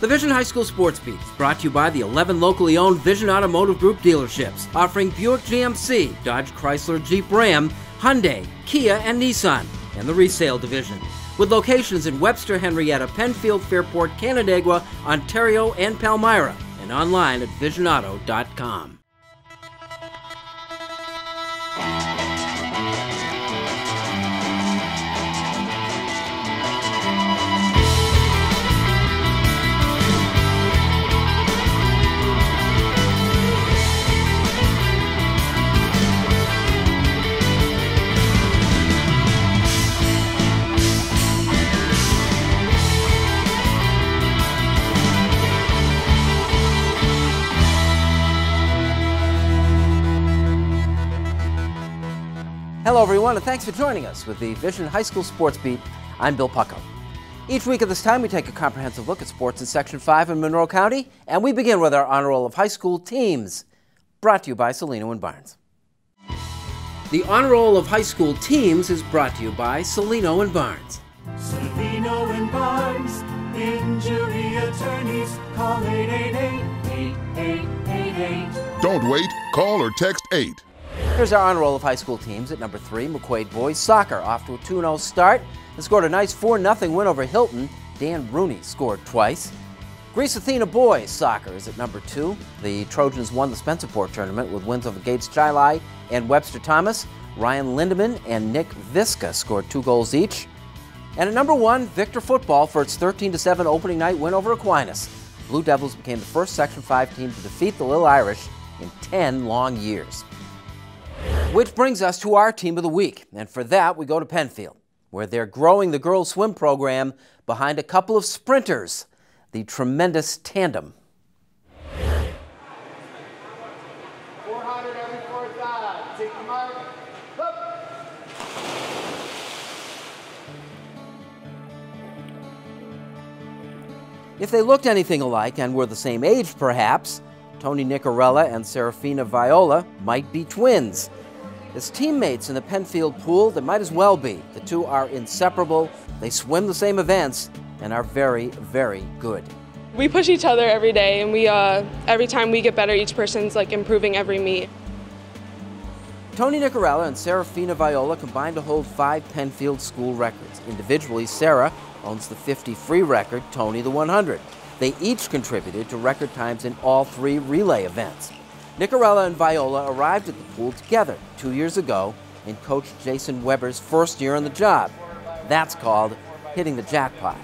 The Vision High School Sports Beat is brought to you by the 11 locally owned Vision Automotive Group dealerships, offering Buick GMC, Dodge Chrysler Jeep Ram, Hyundai, Kia, and Nissan, and the resale division, with locations in Webster, Henrietta, Penfield, Fairport, Canandaigua, Ontario, and Palmyra, and online at visionauto.com. Hello everyone, and thanks for joining us with the Vision High School Sports Beat. I'm Bill Pucko. Each week at this time we take a comprehensive look at sports in Section 5 in Monroe County, and we begin with our Honor Roll of High School teams, brought to you by Cellino and Barnes. The Honor Roll of High School teams is brought to you by Cellino and Barnes. Cellino and Barnes, injury attorneys, call 888-8888. Don't wait, call or text 8. Here's our Honor Roll of High School teams. At number 3, McQuaid Boys Soccer, off to a 2-0 start. They scored a nice 4-0 win over Hilton. Dan Rooney scored twice. Greece Athena Boys Soccer is at number 2. The Trojans won the Spencerport tournament with wins over Gates Chili and Webster Thomas. Ryan Lindeman and Nick Visca scored 2 goals each. And at number 1, Victor Football for its 13-7 opening night win over Aquinas. Blue Devils became the first Section 5 team to defeat the Little Irish in 10 long years. Which brings us to our team of the week, and for that we go to Penfield, where they're growing the girls' swim program behind a couple of sprinters, the tremendous tandem. 400 every 4,000. Take the mark. Up. If they looked anything alike and were the same age perhaps, Tony Nicorella and Serafina Viola might be twins. As teammates in the Penfield pool, they might as well be. The two are inseparable, they swim the same events, and are very, very good. We push each other every day, and we every time we get better, each person's like improving every meet. Tony Nicorella and Serafina Viola combined to hold 5 Penfield school records. Individually, Sarah owns the 50 free record, Tony the 100. They each contributed to record times in all 3 relay events. Nicorella and Viola arrived at the pool together 2 years ago in Coach Jason Weber's first year on the job. That's called hitting the jackpot.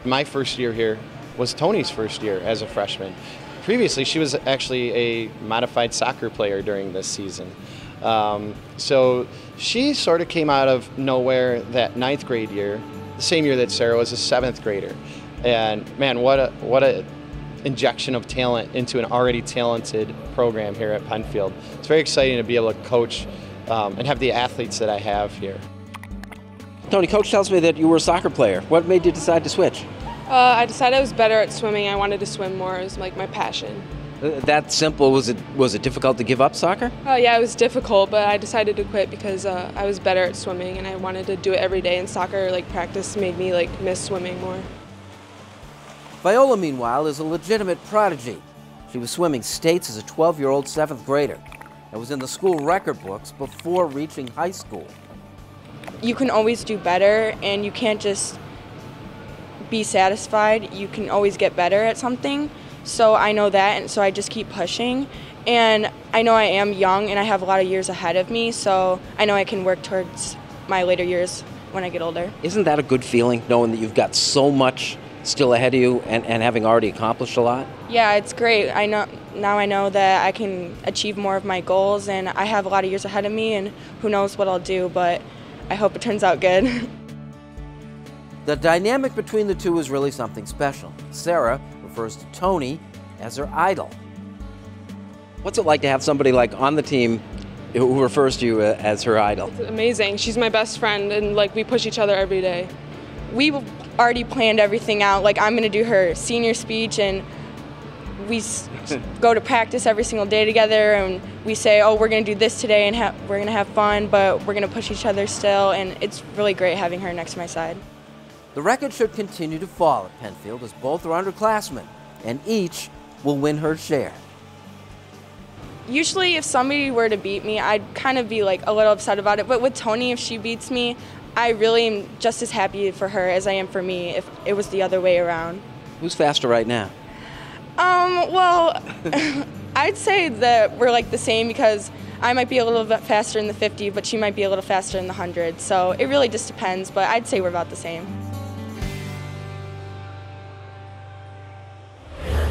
My first year here was Tony's first year as a freshman. Previously, she was actually a modified soccer player during this season. So she sort of came out of nowhere that 9th grade year, the same year that Sarah was a 7th grader. And man, what a injection of talent into an already talented program here at Penfield. It's very exciting to be able to coach and have the athletes that I have here. Tony, Coach tells me that you were a soccer player. What made you decide to switch? I decided I was better at swimming. I wanted to swim more. It was like my passion. That simple. Was it difficult to give up soccer? Yeah, it was difficult, but I decided to quit because I was better at swimming and I wanted to do it every day. And soccer, like practice, made me like miss swimming more. Viola, meanwhile, is a legitimate prodigy. She was swimming states as a 12-year-old 7th grader and was in the school record books before reaching high school. You can always do better, and you can't just be satisfied. You can always get better at something. So I know that, and so I just keep pushing. And I know I am young, and I have a lot of years ahead of me, so I know I can work towards my later years when I get older. Isn't that a good feeling, knowing that you've got so much still ahead of you and having already accomplished a lot? Yeah, it's great. Now I know that I can achieve more of my goals, and I have a lot of years ahead of me, and who knows what I'll do, but I hope it turns out good. The dynamic between the two is really something special. Sarah refers to Tony as her idol. What's it like to have somebody like on the team who refers to you as her idol? It's amazing. She's my best friend, and like we push each other every day. We already planned everything out. Like, I'm going to do her senior speech, and we go to practice every single day together, and we say, oh, we're going to do this today, and we're going to have fun, but we're going to push each other still, and it's really great having her next to my side. The record should continue to fall at Penfield as both are underclassmen, and each will win her share. Usually if somebody were to beat me, I'd kind of be like a little upset about it, but with Tony, if she beats me, I really am just as happy for her as I am for me if it was the other way around. Who's faster right now? Well, I'd say that we're like the same because I might be a little bit faster in the 50, but she might be a little faster in the 100. So it really just depends, but I'd say we're about the same.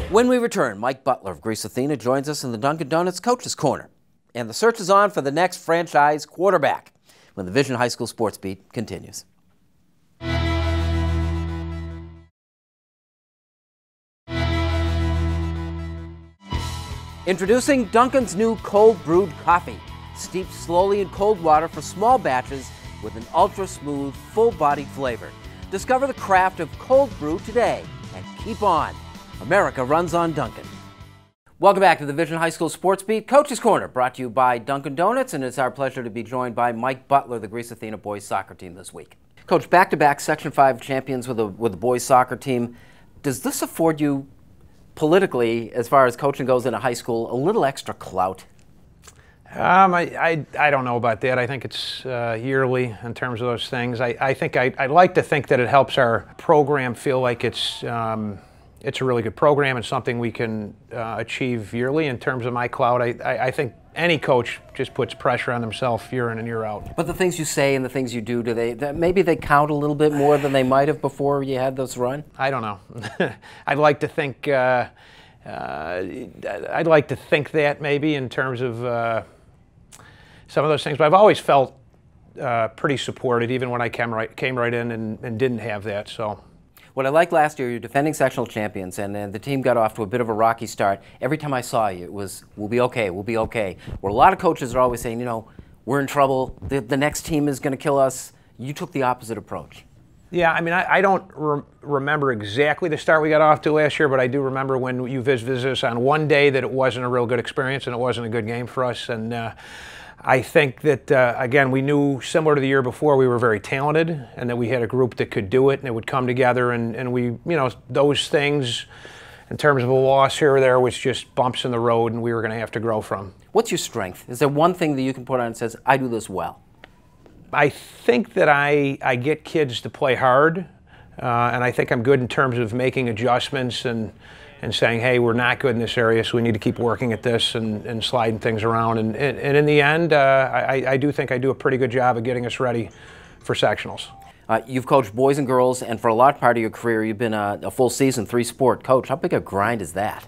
When we return, Mike Butler of Grease Athena joins us in the Dunkin' Donuts Coach's Corner. And the search is on for the next franchise quarterback when the Vision High School Sports Beat continues. Introducing Dunkin's new cold brewed coffee, steeped slowly in cold water for small batches with an ultra smooth, full bodied flavor. Discover the craft of cold brew today and keep on. America runs on Dunkin'. Welcome back to the Vision High School Sports Beat Coach's Corner, brought to you by Dunkin' Donuts, and it's our pleasure to be joined by Mike Butler, the Grease Athena boys soccer team this week. Coach, back-to-back Section 5 champions with the boys soccer team. Does this afford you politically, as far as coaching goes in a high school, a little extra clout? I don't know about that. I think it's yearly in terms of those things. I'd like to think that it helps our program feel like it's a really good program and something we can achieve yearly. In terms of my clout, I think any coach just puts pressure on themselves year in and year out. But the things you say and the things you do maybe they count a little bit more than they might have before you had this run? I don't know. I'd like to think that maybe in terms of some of those things. But I've always felt pretty supported, even when I came right in and didn't have that. So. What I liked last year, you're defending sectional champions, and the team got off to a bit of a rocky start. Every time I saw you, it was, we'll be okay, we'll be okay. Where a lot of coaches are always saying, you know, we're in trouble, the next team is going to kill us. You took the opposite approach. Yeah, I mean, I don't remember exactly the start we got off to last year, but I do remember when you visited us on one day that it wasn't a real good experience and it wasn't a good game for us. And I think that, again, we knew, similar to the year before, we were very talented and that we had a group that could do it and it would come together. And we, you know, those things, in terms of a loss here or there, was just bumps in the road and we were going to have to grow from. What's your strength? Is there one thing that you can put on and says, I do this well? I think that I get kids to play hard, and I think I'm good in terms of making adjustments and saying, hey, we're not good in this area, so we need to keep working at this and sliding things around. And in the end, I do think I do a pretty good job of getting us ready for sectionals. You've coached boys and girls, and for a large part of your career, you've been a full season, 3-sport coach. How big a grind is that?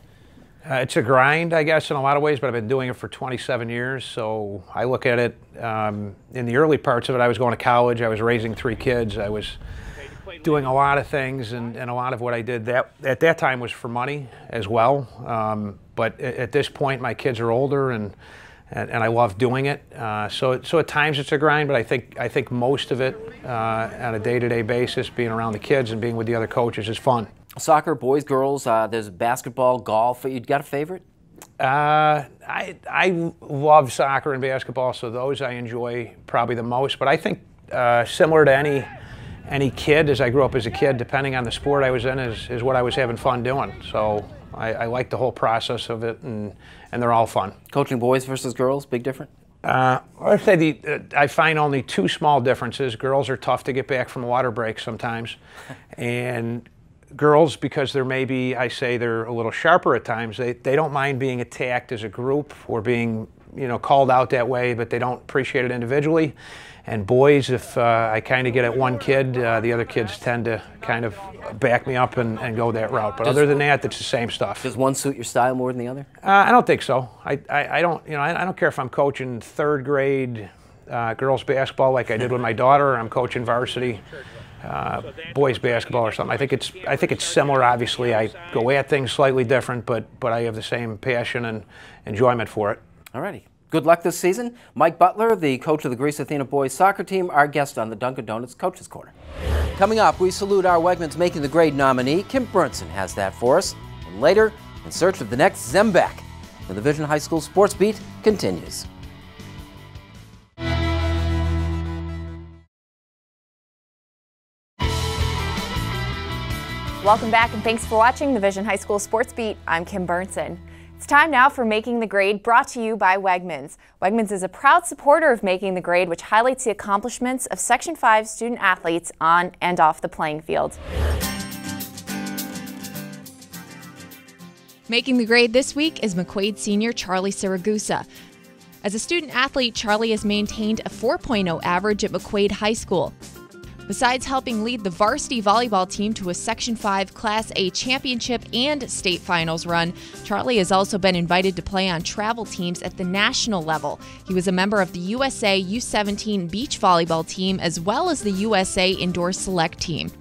It's a grind, I guess, in a lot of ways, but I've been doing it for 27 years, so I look at it, in the early parts of it, I was going to college, I was raising 3 kids, I was doing a lot of things, and a lot of what I did at that time was for money as well. But at this point, my kids are older, and I love doing it. So at times it's a grind, but I think most of it on a day-to-day basis, being around the kids and being with the other coaches, is fun. Soccer, boys, girls, there's basketball, golf. You got a favorite? I love soccer and basketball, so those I enjoy probably the most. But I think similar to any kid, as I grew up as a kid, depending on the sport I was in, is what I was having fun doing. So I like the whole process of it, and they're all fun. Coaching boys versus girls, big difference? I'd say I find only 2 small differences. Girls are tough to get back from a water break sometimes, and girls, because they're maybe, I say they're a little sharper at times, they don't mind being attacked as a group or being, you know, called out that way, but they don't appreciate it individually. And boys, if I kind of get at one kid, the other kids tend to kind of back me up and go that route. But other than that, it's the same stuff. Does one suit your style more than the other? I don't think so. I don't care if I'm coaching 3rd grade girls basketball like I did with my daughter, or I'm coaching varsity boys basketball or something. I think it's similar. Obviously, I go at things slightly different, but I have the same passion and enjoyment for it. Alrighty. Good luck this season. Mike Butler, the coach of the Grease Athena boys soccer team, our guest on the Dunkin' Donuts Coaches Corner. Coming up, we salute our Wegmans Making the Grade nominee. Kim Burnson has that for us. And later, in search of the next Zembeck, when the Vision High School Sports Beat continues. Welcome back and thanks for watching the Vision High School Sports Beat. I'm Kim Burnson. It's time now for Making the Grade, brought to you by Wegmans. Wegmans is a proud supporter of Making the Grade, which highlights the accomplishments of Section 5 student athletes on and off the playing field. Making the grade this week is McQuaid senior Charlie Siragusa. As a student athlete, Charlie has maintained a 4.0 average at McQuaid High School. Besides helping lead the varsity volleyball team to a Section 5 Class A championship and state finals run, Charlie has also been invited to play on travel teams at the national level. He was a member of the USA U17 beach volleyball team as well as the USA Indoor Select team.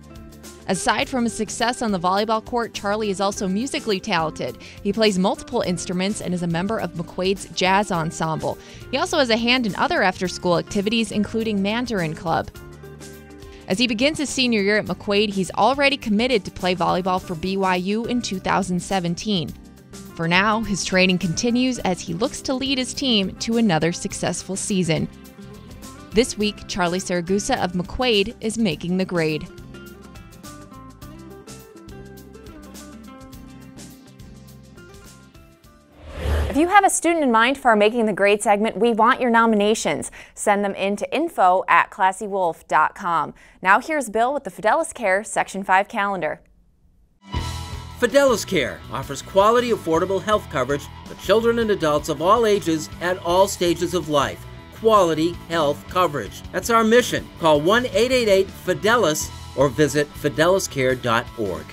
Aside from his success on the volleyball court, Charlie is also musically talented. He plays multiple instruments and is a member of McQuaid's jazz ensemble. He also has a hand in other after-school activities, including Mandarin Club. As he begins his senior year at McQuaid, he's already committed to play volleyball for BYU in 2017. For now, his training continues as he looks to lead his team to another successful season. This week, Charlie Siragusa of McQuaid is making the grade. If you have a student in mind for our Making the Grade segment, we want your nominations. Send them in to info@classywolf.com. Now here's Bill with the Fidelis Care Section 5 calendar. Fidelis Care offers quality, affordable health coverage for children and adults of all ages at all stages of life. Quality health coverage. That's our mission. Call 1-888-FIDELIS or visit fideliscare.org.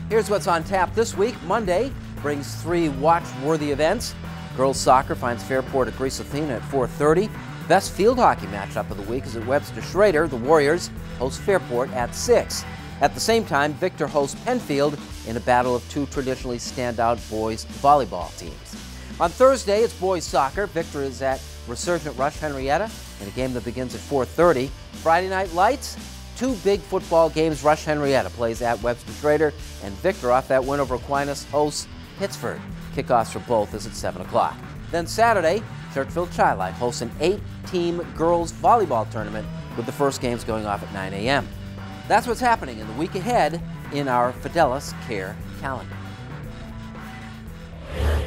Here's what's on tap this week. Monday brings 3 watch-worthy events. Girls soccer finds Fairport at Greece Athena at 4:30. Best field hockey matchup of the week is at Webster Schrader. The Warriors host Fairport at 6. At the same time, Victor hosts Penfield in a battle of 2 traditionally standout boys volleyball teams. On Thursday, it's boys soccer. Victor is at Resurgent Rush Henrietta in a game that begins at 4:30. Friday night lights, 2 big football games. Rush Henrietta plays at Webster Schrader, and Victor, off that win over Aquinas, hosts Pittsford. Kickoffs for both is at 7 o'clock. Then Saturday, Churchville Chi-Life hosts an 8-team girls volleyball tournament with the first games going off at 9 a.m. That's what's happening in the week ahead in our Fidelis Care calendar.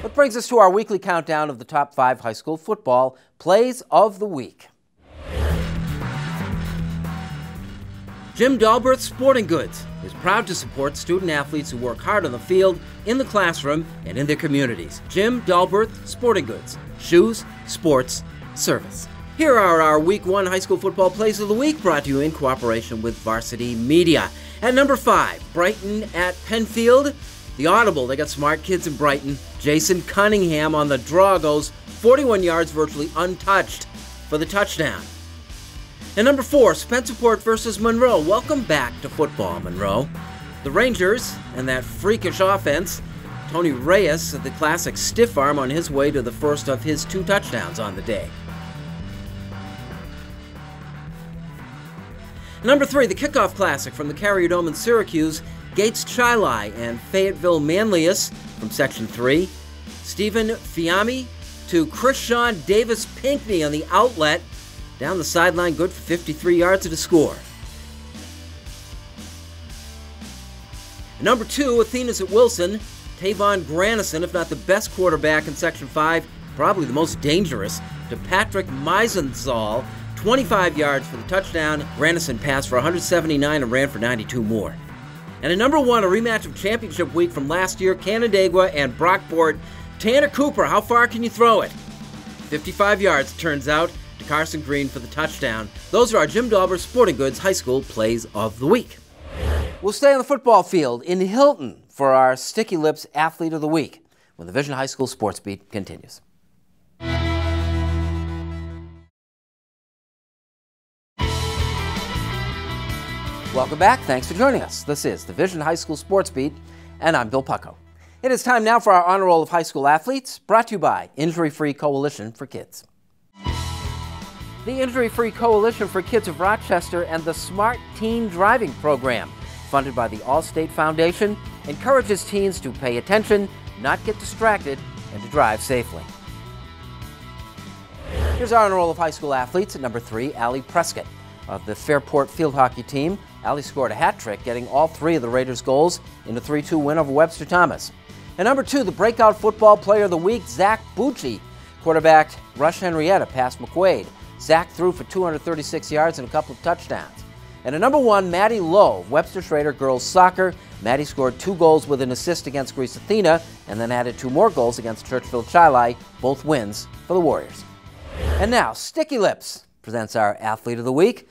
What brings us to our weekly countdown of the top 5 high school football plays of the week. Jim Dalberth Sporting Goods is proud to support student athletes who work hard on the field, in the classroom, and in their communities. Jim Dalberth Sporting Goods. Shoes, sports, service. Here are our Week 1 high school football plays of the week, brought to you in cooperation with Varsity Media. At number 5, Brighton at Penfield. The Audible, they got smart kids in Brighton. Jason Cunningham on the draw goes 41 yards virtually untouched for the touchdown. And number 4, Spencerport versus Monroe. Welcome back to football, Monroe. The Rangers and that freakish offense. Tony Reyes, the classic stiff arm, on his way to the first of his 2 touchdowns on the day. Number 3, the Kickoff Classic from the Carrier Dome in Syracuse. Gates Chili and Fayetteville Manlius from Section 3. Stephen Fiammi to Krishawn Davis Pinkney on the outlet. Down the sideline, good for 53 yards to the score. Number 2, Athena's at Wilson. Tavon Granison, if not the best quarterback in Section 5, probably the most dangerous, to Patrick Meisenzahl. 25 yards for the touchdown. Granison passed for 179 and ran for 92 more. And at number 1, a rematch of championship week from last year, Canandaigua and Brockport. Tanner Cooper, how far can you throw it? 55 yards, turns out, to Carson Green for the touchdown. Those are our Jim Dalberth Sporting Goods high school plays of the week. We'll stay on the football field in Hilton for our Sticky Lips Athlete of the Week when the Vision High School Sports Beat continues. Welcome back. Thanks for joining us. This is the Vision High School Sports Beat, and I'm Bill Pucko. It is time now for our Honor Roll of High School Athletes, brought to you by Injury Free Coalition for Kids. The Injury Free Coalition for Kids of Rochester and the Smart Teen Driving Program, funded by the Allstate Foundation, encourages teens to pay attention, not get distracted, and to drive safely. Here's our Honor Roll of High School Athletes. At number 3, Allie Prescott of the Fairport field hockey team Allie scored a hat trick, getting all 3 of the Raiders' goals in a 3-2 win over Webster Thomas. And number 2, the breakout football player of the week, Zach Bucci. Quarterback Rush Henrietta passed McQuaid. Zach threw for 236 yards and a couple of touchdowns. And at number 1, Maddie Lowe, Webster Schrader girls soccer. Maddie scored 2 goals with an assist against Greece Athena and then added 2 more goals against Churchville Chili, both wins for the Warriors. And now, Sticky Lips presents our Athlete of the Week.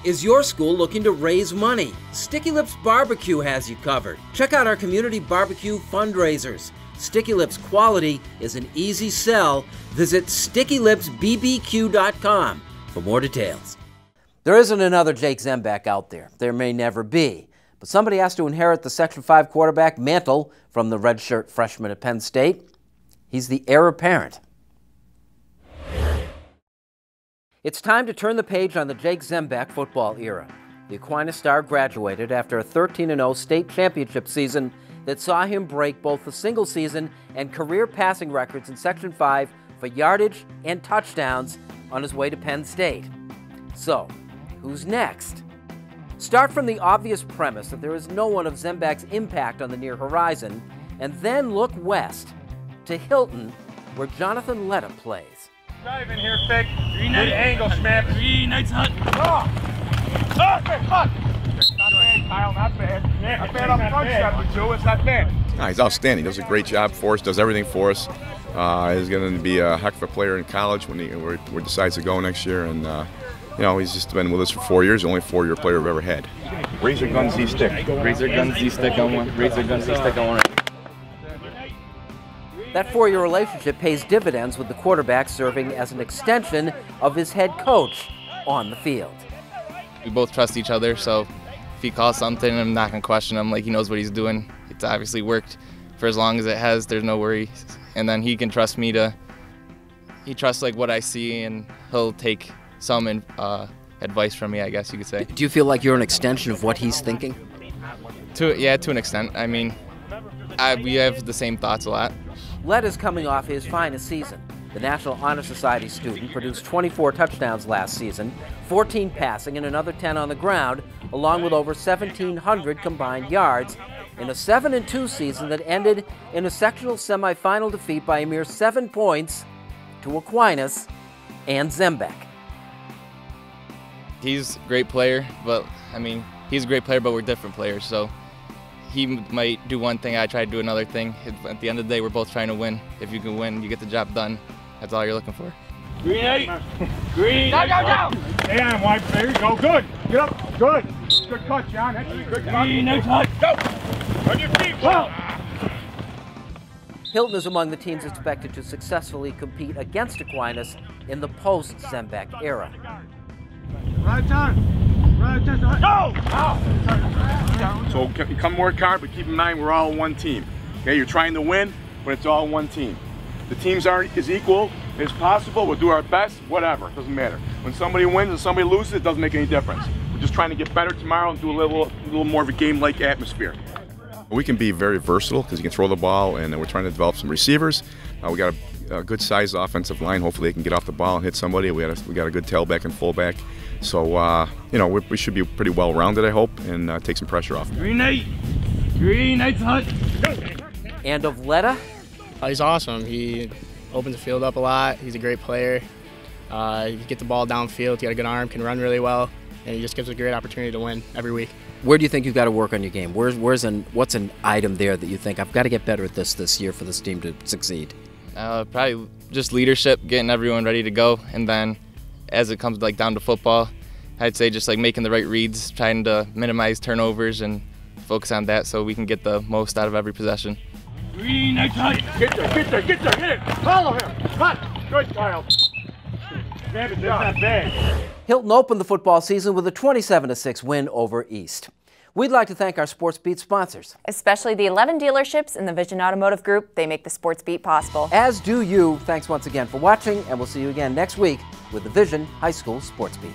Is your school looking to raise money? Sticky Lips Barbecue has you covered. Check out our community barbecue fundraisers. Sticky Lips quality is an easy sell. Visit StickyLipsBBQ.com for more details. There isn't another Jake Zembeck out there. There may never be. But somebody has to inherit the Section 5 quarterback mantle from the redshirt freshman at Penn State. He's the heir apparent. It's time to turn the page on the Jake Zembeck football era. The Aquinas star graduated after a 13-0 state championship season that saw him break both the single season and career passing records in Section 5 for yardage and touchdowns on his way to Penn State. So, who's next? Start from the obvious premise that there is no one of Zembeck's impact on the near horizon, and then look west to Hilton, where Jonathan Letta plays. Drive in here, Fig. Green Knight angle, Schmapp. Green Knight's hut. Oh, hut. Not bad, Kyle, not bad. Not bad on front step, too. It's not bad. No, he's outstanding. Does a great job for us. Does everything for us. He's going to be a heck of a player in college when he decides to go next year. And you know, he's just been with us for 4 years. The only 4-year player we've ever had. Razor gun Z stick. Razor gun Z stick on one. Razor gun Z stick on one. That 4-year relationship pays dividends with the quarterback serving as an extension of his head coach on the field. We both trust each other, so if he calls something, I'm not going to question him. Like, he knows what he's doing. It's obviously worked for as long as it has. There's no worry. And then he can trust me to, he trusts like what I see, and he'll take some advice from me, I guess you could say. Do you feel like you're an extension of what he's thinking? To an extent. I mean, we have the same thoughts a lot. Letta's coming off his finest season. The National Honor Society student produced 24 touchdowns last season, 14 passing and another 10 on the ground, along with over 1,700 combined yards in a 7-2 season that ended in a sectional semifinal defeat by a mere 7 points to Aquinas and Zembeck. He's a great player, but he's a great player, but we're different players, so he might do one thing, I try to do another thing. At the end of the day, we're both trying to win. If you can win, you get the job done. That's all you're looking for. Green 8. Green. Down. Stay on, wide player. Go. Good. Get up. Good. Good cut, John. That's a good cut. Green 8. Go. On your feet. Wow. Hilton is among the teams expected to successfully compete against Aquinas in the post-Zembeck era. Right turn. Go! So come work hard, but keep in mind we're all one team. Okay, you're trying to win, but it's all one team. The teams aren't as equal as possible. We'll do our best, whatever. It doesn't matter. When somebody wins and somebody loses, it doesn't make any difference. We're just trying to get better tomorrow and do a little more of a game-like atmosphere. We can be very versatile because you can throw the ball, and we're trying to develop some receivers. We got a good-sized offensive line. Hopefully they can get off the ball and hit somebody. We got a good tailback and fullback. So, you know, we should be pretty well-rounded, I hope, and take some pressure off. Green 8. Green 8's hut. And of Letta? He's awesome. He opens the field up a lot. He's a great player. He gets the ball downfield. He got a good arm, can run really well, and he just gives us a great opportunity to win every week. Where do you think you've got to work on your game? What's an item there that you think, I've got to get better at this year for this team to succeed? Probably just leadership, getting everyone ready to go, and then as it comes down to football, I'd say just making the right reads, trying to minimize turnovers and focus on that so we can get the most out of every possession. Green, nice hut. Get there, hit it. Follow him. Cut. Good, Kyle. Man, it's not bad. Hilton opened the football season with a 27-6 win over East. We'd like to thank our Sports Beat sponsors. Especially the 11 dealerships in the Vision Automotive Group. They make the Sports Beat possible. As do you. Thanks once again for watching, and we'll see you again next week with the Vision High School Sports Beat.